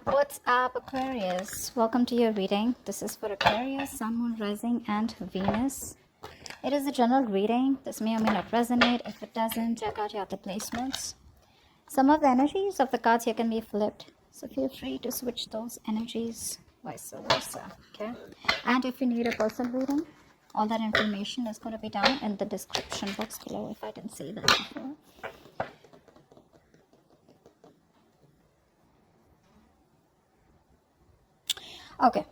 What's up, Aquarius? Welcome to your reading. This is for Aquarius, Sun, Moon, Rising, and Venus. It is a general reading. This may or may not resonate. If it doesn't, check out your other placements. Some of the energies of the cards here can be flipped, so feel free to switch those energies, vice versa. Okay. And if you need a personal reading, all that information is going to be down in the description box below. If I didn't say that before. Okay.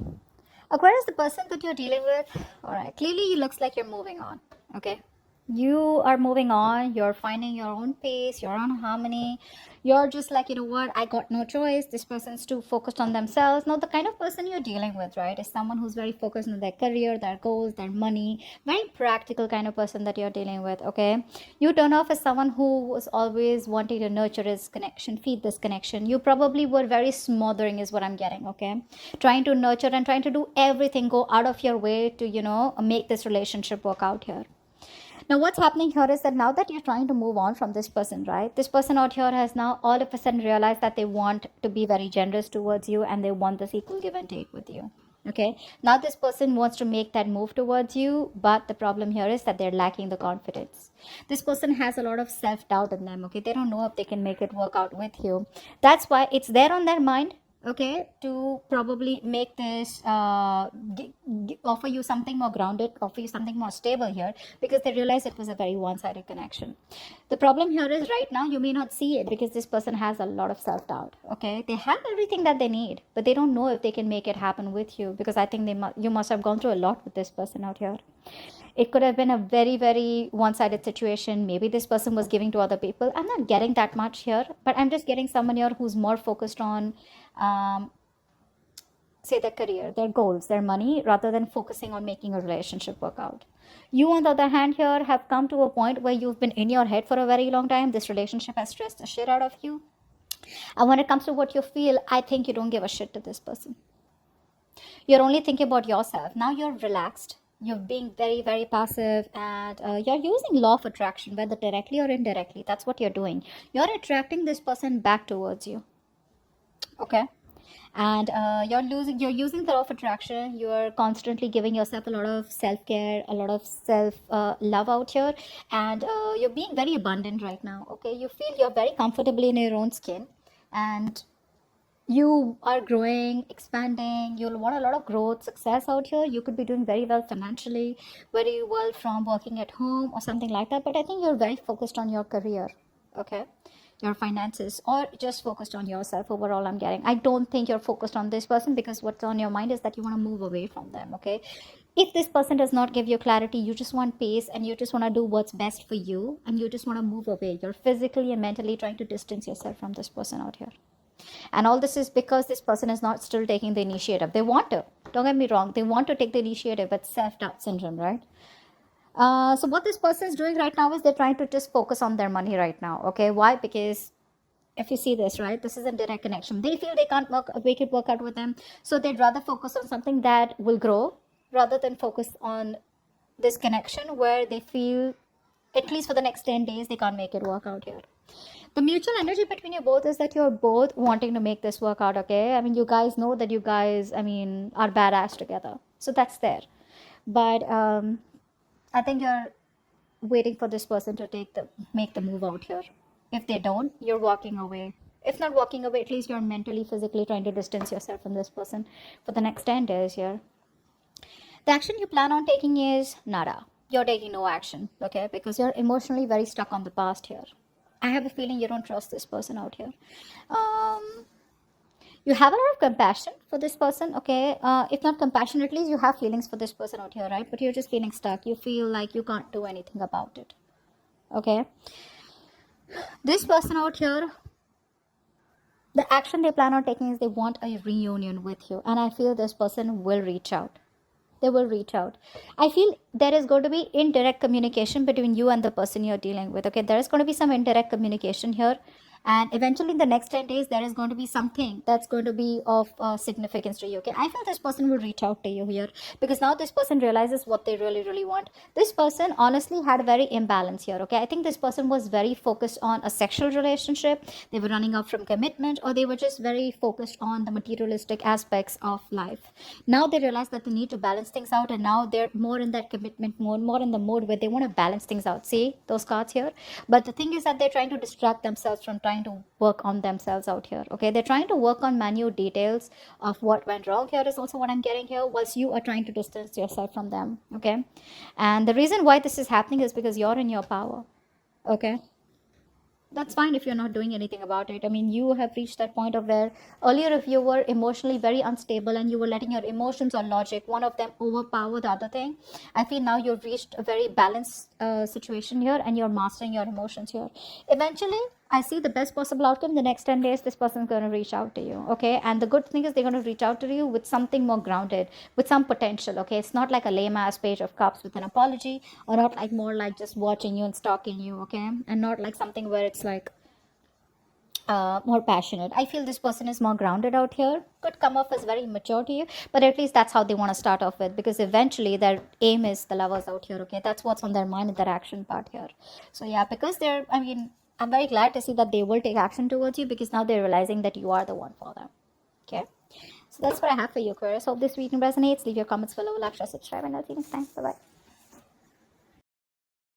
Aquarius, the person that you're dealing with, all right, clearly it looks like you're moving on. Okay. You are moving on. You're finding your own pace, your own harmony. You're just like, you know what, I got no choice. This person's too focused on themselves. Now, the kind of person you're dealing with, right, is someone who's very focused on their career, their goals, their money, very practical kind of person that you're dealing with. Okay. You turn off as someone who was always wanting to nurture this connection, feed this connection. You probably were very smothering, is what I'm getting. Okay. Trying to nurture and trying to do everything, go out of your way to, make this relationship work out here. Now, what's happening here is that now that you're trying to move on from this person, right? This person out here has now all of a sudden realized that they want to be very generous towards you and they want this equal give and take with you. Okay. Now, this person wants to make that move towards you, but the problem here is that they're lacking the confidence. This person has a lot of self doubt in them. Okay. They don't know if they can make it work out with you. That's why it's there on their mind, okay, to probably make this offer you something more grounded, offer you something more stable here, because they realize it was a very one-sided connection. The problem here is right now you may not see it because this person has a lot of self-doubt. Okay, they have everything that they need, but they don't know if they can make it happen with you, because I think you must have gone through a lot with this person out here. It could have been a very, very one-sided situation. Maybe this person was giving to other people. I'm not getting that much here, but I'm just getting someone here who's more focused on say their career, their goals, their money, rather than focusing on making a relationship work out. You, on the other hand, here have come to a point where you've been in your head for a very long time. This relationship has stressed the shit out of you. And when it comes to what you feel, I think you don't give a shit to this person. You're only thinking about yourself. Now you're relaxed. You're being very, very passive, and you're using law of attraction, whether directly or indirectly. That's what you're doing. You're attracting this person back towards you. Okay. And you're using the law of attraction. You're constantly giving yourself a lot of self-care, a lot of self love out here, and you're being very abundant right now. Okay, you feel you're very comfortable in your own skin, and you are growing, expanding. You'll want a lot of growth, success out here. You could be doing very well financially, very well from working at home or something like that, but I think you're very focused on your career. Okay, your finances, or just focused on yourself overall. I'm getting, I don't think you're focused on this person, because what's on your mind is that you want to move away from them. Okay, if this person does not give you clarity, you just want peace and you just want to do what's best for you, and you just want to move away. You're physically and mentally trying to distance yourself from this person out here. And all this is because this person is not still taking the initiative. They want to, don't get me wrong, they want to take the initiative, but self-doubt syndrome, right? So what this person is doing right now is they're trying to just focus on their money right now. Okay, why? Because if you see this, right, this is a direct connection. They feel they can't make it work out with them, so they'd rather focus on something that will grow rather than focus on this connection where they feel, at least for the next 10 days, they can't make it work out here. The mutual energy between you both is that you're both wanting to make this work out. Okay, I mean, you guys know that you guys, I mean, are badass together, so that's there. But I think you're waiting for this person to make the move out here. If they don't, you're walking away. If not walking away, at least you're mentally, physically trying to distance yourself from this person for the next 10 days here. The action you plan on taking is nada. You're taking no action, okay? Because you're emotionally very stuck on the past here. I have a feeling you don't trust this person out here. You have a lot of compassion for this person, okay? If not compassion, at least you have feelings for this person out here, right? But you're just feeling stuck. You feel like you can't do anything about it, okay? This person out here, the action they plan on taking is they want a reunion with you, and I feel this person will reach out. They will reach out. I feel there is going to be indirect communication between you and the person you're dealing with. Okay, there is going to be some indirect communication here, and eventually in the next 10 days there is going to be something that's going to be of significance to you. Okay, I feel this person will reach out to you here, because now this person realizes what they really want. This person honestly had a very imbalance here. Okay, I think this person was very focused on a sexual relationship, they were running up from commitment, or they were just very focused on the materialistic aspects of life. Now they realize that they need to balance things out, and now they're more in that commitment mode, more in the mode where they want to balance things out. See those cards here? But the thing is that they're trying to distract themselves from trying to work on themselves out here. Okay, they're trying to work on minute details of what went wrong here, is also what I'm getting here, whilst you are trying to distance yourself from them. Okay, and the reason why this is happening is because you're in your power. Okay, that's fine if you're not doing anything about it. I mean, you have reached that point of where earlier, if you were emotionally very unstable and you were letting your emotions or logic, one of them, overpower the other thing, I feel now you've reached a very balanced situation here, and you're mastering your emotions here. Eventually, I see the best possible outcome. The next 10 days, this person's going to reach out to you. Okay. And the good thing is they're going to reach out to you with something more grounded, with some potential. Okay. It's not like a lame ass page of cups with an apology, or not like more like just watching you and stalking you. Okay. And not like something where it's like more passionate. I feel this person is more grounded out here. Could come off as very mature to you, but at least that's how they want to start off with, because eventually their aim is the lovers out here. Okay, that's what's on their mind in their action part here. So yeah, because they're, I mean, I'm very glad to see that they will take action towards you, because now they're realizing that you are the one for them. Okay, so that's what I have for you, Aquarius. Hope this reading resonates. Leave your comments below, like, share, subscribe, and I'll see you next time. Bye bye.